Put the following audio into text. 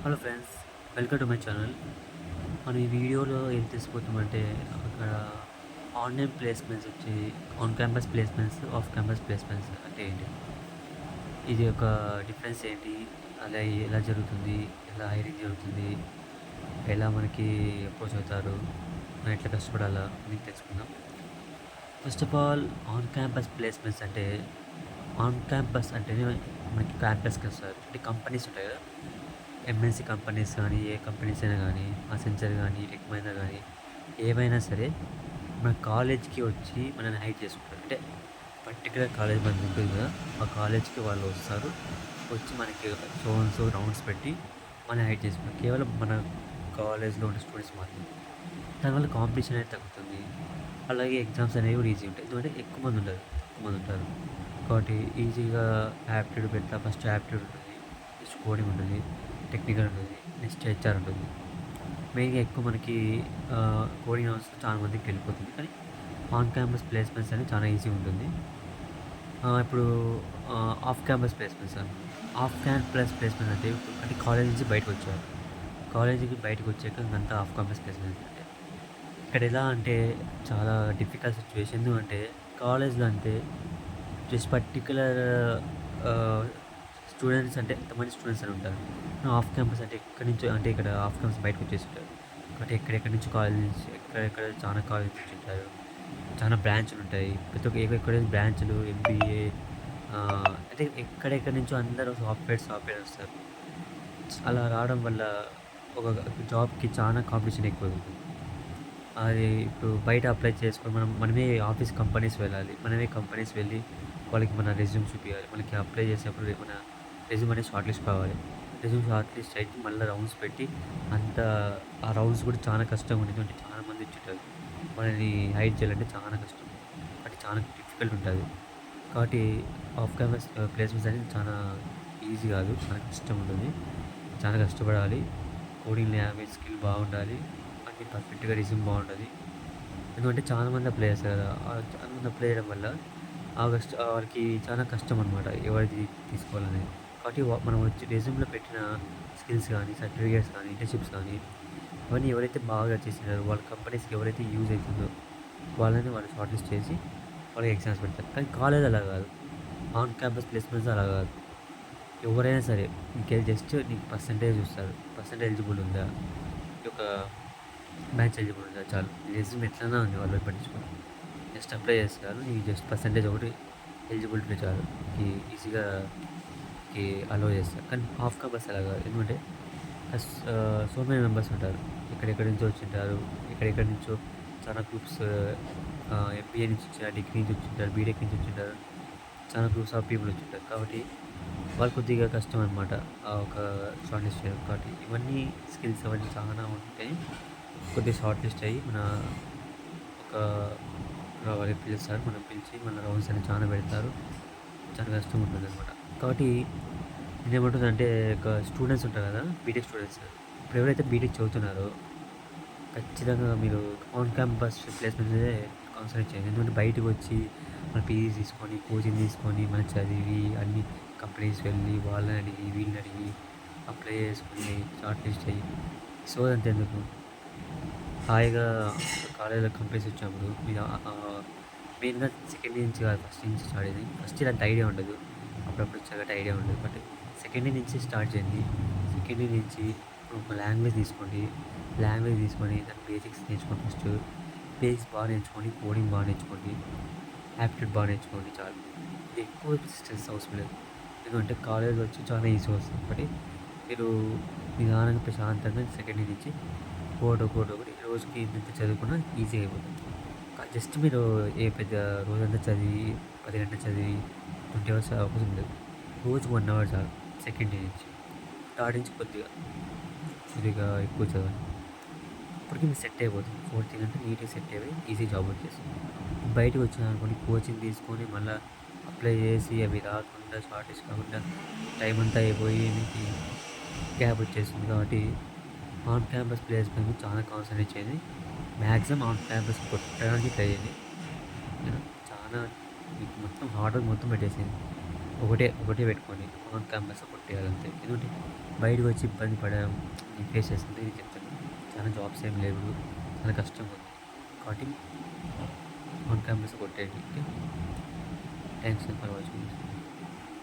Hello friends, welcome to my channel. మనం ఈ వీడియోలో ఏం తెలుసుకోబోతున్నామంటే, అక్కడ ఆన్‌లైన్ ప్లేస్‌మెంట్స్ వచ్చి on campus placements, off campus placements అంటే ఏంటి? ఇది ఒక డిఫరెన్స్ ఏంటి? అలా ఎలా జరుగుతుంది? ఎలా హైరింగ్ జరుగుతుంది? ఎలా మనకి అప్రోచ్ అవుతారు? మనం ఎట్లా కష్టపడాలా? అని తెలుసుకుందాం. First of all on campus placements అంటే, ఆన్ క్యాంపస్ అంటేనే మనకి క్యాంపస్‌కొస్తారు. అంటే కంపెనీస్ ఉంటాయి కదా! ఎంఎన్‌సీ కంపెనీస్ గానీ, ఏ కంపెనీస్ అయినా గానీ, అసెంచర్ గానీ, టెక్ మహీంద్రా గానీ, ఏవైనా సరే మన కాలేజ్‌కి వచ్చి మనల్ని హైర్ చేసుకుంటారు. అంటే పర్టిక్యులర్ కాలేజ్ మనది ఉంటుంది కదా! ఆ కాలేజ్‌కి వాళ్ళు వస్తారు. వచ్చి మనకి సో అండ్ సో రౌండ్స్ పెట్టి మనల్ని హైర్ చేసుకుంటారు. కేవలం మన కాలేజ్‌లో ఉండే స్టూడెంట్స్ మాత్రమే. దానివల్ల కాంపిటీషన్ అనేది తగ్గుతుంది. అలాగే ఎగ్జామ్స్ అనేవి కూడా ఈజీగా ఉంటాయి. ఎందుకంటే ఎక్కువ మంది ఉండరు. తక్కువ మంది ఉంటారు. కాబట్టి ఈజీగా యాప్టిట్యూడ్ పెడతా. ఫస్ట్ యాప్టిట్యూడ్ ఉంటుంది. నెక్స్ట్ కోడింగ్ ఉంటుంది. టెక్నికల్ ఉంటుంది. నెక్స్ట్ హెచ్ఆర్ ఉంటుంది. మెయిన్‌గా ఎక్కువ మనకి కోడింగ్ అవర్స్ చాలా మందికి వెళ్ళిపోతుంది. కానీ ఆన్ క్యాంపస్ ప్లేస్‌మెంట్స్ అనేది చాలా ఈజీగా ఉంటుంది. ఇప్పుడు off campus placements off campus placements అంటే ఇప్పుడు అంటే కాలేజ్ నుంచి బయటకొచ్చారు. కాలేజీకి బయటకొచ్చాక ఇంకంతా ఆఫ్ క్యాంపస్ ప్లేస్‌మెంట్స్ అంటే ఇక్కడెలా అంటే చాలా డిఫికల్ట్ సిట్యుయేషన్. ఎందుకంటే కాలేజ్‌లో అంటే జస్ట్ పర్టిక్యులర్ ఆహ్, స్టూడెంట్స్ అంటే ఎంతమంది స్టూడెంట్స్ అని ఉంటారు. ఆఫ్ క్యాంపస్ అంటే ఎక్కడి నుంచో అంటే ఇక్కడ ఆఫ్ క్యాంపస్ బయటకొచ్చేసుంటారు. కాబట్టి ఎక్కడెక్కడి నుంచో కాలేజ్ నుంచి ఎక్కడెక్కడ చాలా కాలేజ్ నుంచి వచ్చుంటారు. చాలా బ్రాంచులుంటాయి. ప్రతి ఒక్క ఎక్కడెక్కడ బ్రాంచులు, ఎంబీఏ అంటే ఎక్కడెక్కడి నుంచో అందరూ సాఫ్ట్‌వేర్ వస్తారు. అలా రావడం వల్ల ఒక జాబ్‌కి చాలా కాంపిటీషన్ ఎక్కువవుతుంది. అది ఇప్పుడు బయట అప్లై చేసుకొని మనమే ఆఫీస్ కంపెనీస్ వెళ్ళాలి. మనమే కంపెనీస్ వెళ్ళి వాళ్ళకి మన రెజ్యూమ్ చూపియాలి. మనకి అప్లై చేసేప్పుడు మన రెజ్యూమ్ అనేది షార్ట్ లిస్ట్ కావాలి. రెజ్యూమ్ షార్ట్ లిస్ట్ అయితే మళ్ళా రౌండ్స్ పెట్టి అంత ఆ రౌండ్స్ కూడా చాలా కష్టంగా ఉండిద్ది. అంటే చాలా మంది వచ్చుంటారు. మనల్ని హైర్ చేయాలంటే చాలా కష్టం. అంటే చాలా డిఫికల్ట్ ఉంటది. కాబట్టి ఆఫ్ క్యాంపస్ ప్లేస్‌మెంట్స్ అనేది చాలా ఈజీ కాదు. చాలా కష్టం ఉంటుంది. చాలా కష్టపడాలి. కోడింగ్ లాంగ్వేజ్ స్కిల్ బాగుండాలి. అన్నీ పర్ఫెక్ట్‌గా రెజ్యూమ్ బాగుండాలి. ఎందుకంటే చాలా మంది అప్లై చేస్తారు కదా! చాలా మంది అప్లై చేయడం వల్ల వాళ్ళకి చాలా కష్టం అనమాట. ఎవరిది తీసుకోవాలనేది. కాబట్టి మనం వచ్చి రెజ్యూమ్‌లో పెట్టిన స్కిల్స్ గానీ, సర్టిఫికేట్స్ గానీ, ఇంటర్న్‌షిప్స్ గానీ, అవన్నీ ఎవరైతే బాగా చేసినారో వాళ్ళ కంపెనీస్‌కి ఎవరైతే యూజ్ అయితుందో వాళ్ళని వాళ్ళు షార్ట్ లిస్ట్ చేసి వాళ్ళకి ఎగ్జామ్స్ పెడతారు. కానీ కాలేజ్ అలా కాదు. ఆన్ క్యాంపస్ ప్లేస్‌మెంట్స్ అలా కాదు. ఎవరైనా సరే జస్ట్ నీకు పర్సెంటేజ్ చూస్తారు. పర్సెంటేజ్ ఎలిజిబుల్ ఉందా? ఈ యొక్క బ్యాచ్ ఎలిజిబుల్ ఉందా చాలు. నీ రెజ్యూమ్ ఎట్లన్నా ఉంది వాళ్ళు పట్టించుకోరు. జస్ట్ అప్లై చేస్తారు. నీకు జస్ట్ పర్సెంటేజ్ ఒకటి ఎలిజిబిలిటీ చాలు. నీకు ఈజీగా నీకు అలో చేస్తారు. కానీ ఆఫ్ క్యాంపస్ అలా కాదు. ఎందుకంటే సో మెనీ మెంబర్స్ ఉంటారు. ఎక్కడెక్కడి నుంచో వచ్చుంటారు. ఎక్కడెక్కడి నుంచో చాలా గ్రూప్స్ ఎంబీఏ నుంచి వచ్చిన, డిగ్రీ నుంచి వచ్చుంటారు, బీటెక్ నుంచి వచ్చుంటారు. చాలా గ్రూప్స్ ఆఫ్ పీపుల్ వచ్చుంటారు. కాబట్టి వాళ్ళు కొద్దిగా కష్టం అనమాట. ఒక షార్ట్ లిస్ట్ చేయడం. కాబట్టి ఇవన్నీ స్కిల్స్ అవన్నీ చాలా ఉంటే కొద్దిగా షార్ట్ లిస్ట్ అయ్యి ఒక వాళ్ళు పిలుస్తారు. మనం పిలిచి మన రౌండ్స్ అని చాలా పెడతారు. చాలా కష్టంగా ఉంటుందనమాట. కాబట్టి ఇదేమంటుందంటే స్టూడెంట్స్ ఉంటారు కదా! BTech students. ఇప్పుడు ఎవరైతే బీటెక్ చదువుతున్నారో ఖచ్చితంగా మీరు ఆన్ క్యాంపస్ ప్లేస్‌మెంట్సే కాన్సంట్రేట్ చేయండి. ఎందుకంటే బయటకొచ్చి మన పీజీ తీసుకొని, కోచింగ్ తీసుకొని, మనం చదివి అన్ని కంపెనీస్ వెళ్ళి వాళ్ళని అడిగి, వీళ్ళని అడిగి అప్లై చేసుకొని షార్ట్ లిస్ట్ అయ్యి సోదంతా ఎందుకు? హాయిగా కాలేజ్‌లో కంపెనీస్ వచ్చినప్పుడు మీరు మెయిన్‌గా సెకండ్ ఇయర్ నుంచి కాదు ఫస్ట్ ఇయర్ నుంచి స్టార్ట్ అయ్యేది. ఫస్ట్ ఇయర్ అంత ఐడియా ఉండదు. అప్పుడప్పుడు వచ్చాక ఐడియా ఉండదు. బట్ సెకండ్ ఇయర్ నుంచి స్టార్ట్ చేయండి. సెకండ్ ఇయర్ నుంచి ఇప్పుడు ఒక లాంగ్వేజ్ తీసుకోండి. లాంగ్వేజ్ తీసుకొని దాని బేసిక్స్ నేర్చుకోండి ఫస్టు. బేసిక్స్ బాగా నేర్చుకోండి. కోడింగ్ బాగా నేర్చుకోండి. యాప్టిట్యూడ్ బాగా నేర్చుకోండి చాలు. ఎక్కువ స్ట్రెస్ అవసరం లేదు. ఎందుకంటే కాలేజ్‌లో వచ్చి చాలా ఈజీ వస్తుంది. కాబట్టి మీరు నిదానంగా ప్రశాంతంగా సెకండ్ ఇయర్ నుంచి ఒకటి రోజుకి ఇంతింత చదువుకున్నా ఈజీగా అయిపోతుంది. జస్ట్ మీరు ఏ పెద్ద రోజంతా చదివి 10 గంటలు చదివి 20 అవర్స్ అవసరం లేదు. రోజుకి 1 అవర్ చాలు సెకండ్ ఇయర్ నుంచి. థర్డ్ నుంచి కొద్దిగా ఎక్కువ చదవండి. అప్పటికి మీకు సెట్ అయిపోతుంది. ఫోర్త్ ఇయర్ అంటే నీట్‌గా సెట్ అయిపోయి ఈజీ జాబ్ వచ్చేస్తుంది. బయటకి వచ్చినారనుకోండి కోచింగ్ తీసుకొని మళ్ళా అప్లై చేసి అవి రాకుండా షార్ట్ లిస్ట్ కాకుండా టైం అంతా అయిపోయి మీకు గ్యాప్ వచ్చేస్తుంది. కాబట్టి ఆన్ క్యాంపస్ ప్లేస్‌మెంట్ మీద చాలా కాన్సంట్రేట్ చేయండి. మాక్సిమం ఆన్ క్యాంపస్ కొట్టడానికి ట్రై చేయండి. ఓకేనా? చాలా మీకు మొత్తం హార్డ్ వర్క్ మొత్తం పెట్టేసేయండి. ఒకటే పెట్టుకొని ఆన్ క్యాంపస్ కొట్టేయాలంతే. ఎందుకంటే బయటకొచ్చి ఇబ్బంది పడడం నేను ఫేస్ చేసింది ఇది చెప్తున్నా. చాలా జాబ్స్ ఏమి లేవు. చాలా కష్టంగుంది. కాబట్టి ఆన్ క్యాంపస్ కొట్టేయండి. ఓకే. Thanks for watching.